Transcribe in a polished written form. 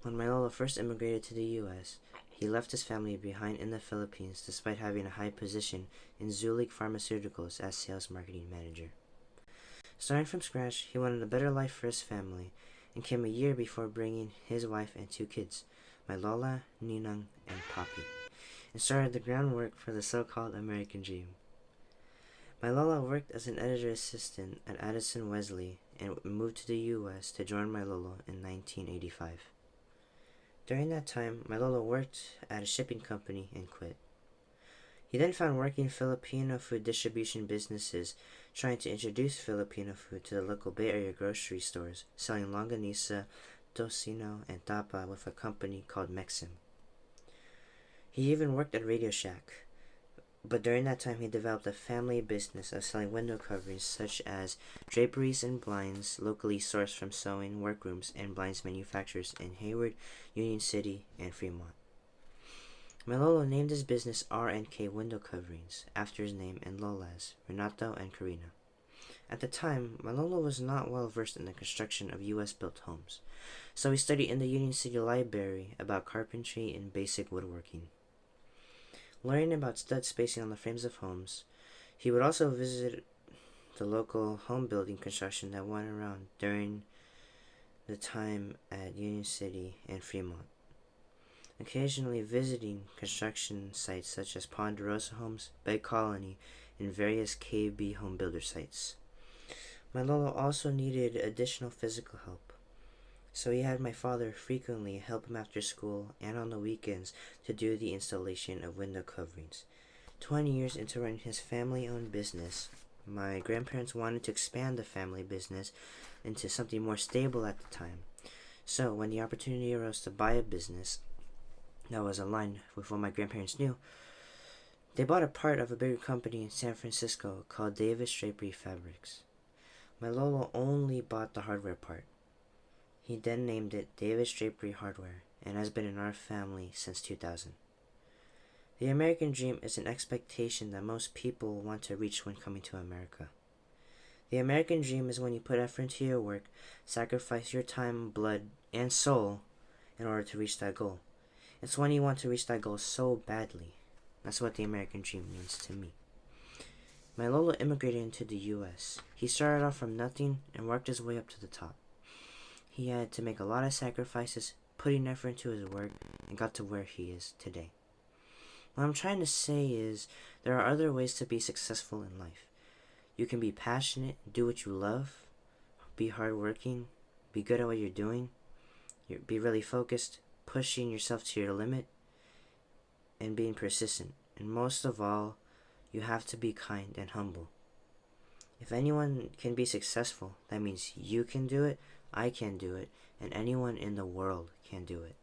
When my Lolo first immigrated to the U.S., he left his family behind in the Philippines despite having a high position in Zulik Pharmaceuticals as sales marketing manager. Starting from scratch, he wanted a better life for his family and came a year before bringing his wife and 2 kids, my Lola, Ninang, and Poppy, and started the groundwork for the so-called American Dream. My Lola worked as an editor assistant at Addison Wesley and moved to the U.S. to join my Lolo in 1985. During that time, my Lolo worked at a shipping company and quit. He then found working Filipino food distribution businesses trying to introduce Filipino food to the local Bay Area grocery stores, selling longanisa, tocino, and tapa with a company called Mexim. He even worked at Radio Shack, but during that time he developed a family business of selling window coverings such as draperies and blinds locally sourced from sewing workrooms and blinds manufacturers in Hayward, Union City, and Fremont. My Lolo named his business R&K Window Coverings after his name and Lola's, Renato and Karina. At the time, my Lolo was not well versed in the construction of U.S.-built homes, so he studied in the Union City Library about carpentry and basic woodworking. Learning about stud spacing on the frames of homes, he would also visit the local home building construction that went around during the time at Union City and Fremont, occasionally visiting construction sites such as Ponderosa Homes, Bay Colony, and various KB home builder sites. My Lolo also needed additional physical help, so he had my father frequently help him after school and on the weekends to do the installation of window coverings. 20 years into running his family-owned business, my grandparents wanted to expand the family business into something more stable at the time. So when the opportunity arose to buy a business that was aligned with what my grandparents knew, they bought a part of a bigger company in San Francisco called Davis Drapery Fabrics. My Lolo only bought the hardware part. He then named it Davis Drapery Hardware and has been in our family since 2000. The American Dream is an expectation that most people want to reach when coming to America. The American Dream is when you put effort into your work, sacrifice your time, blood, and soul in order to reach that goal. It's when you want to reach that goal so badly. That's what the American Dream means to me. My Lolo immigrated into the U.S. He started off from nothing and worked his way up to the top. He had to make a lot of sacrifices, putting effort into his work, and got to where he is today. What I'm trying to say is, there are other ways to be successful in life. You can be passionate, do what you love, be hardworking, be good at what you're doing, be really focused, pushing yourself to your limit, and being persistent. And most of all, you have to be kind and humble. If anyone can be successful, that means you can do it, I can do it, and anyone in the world can do it.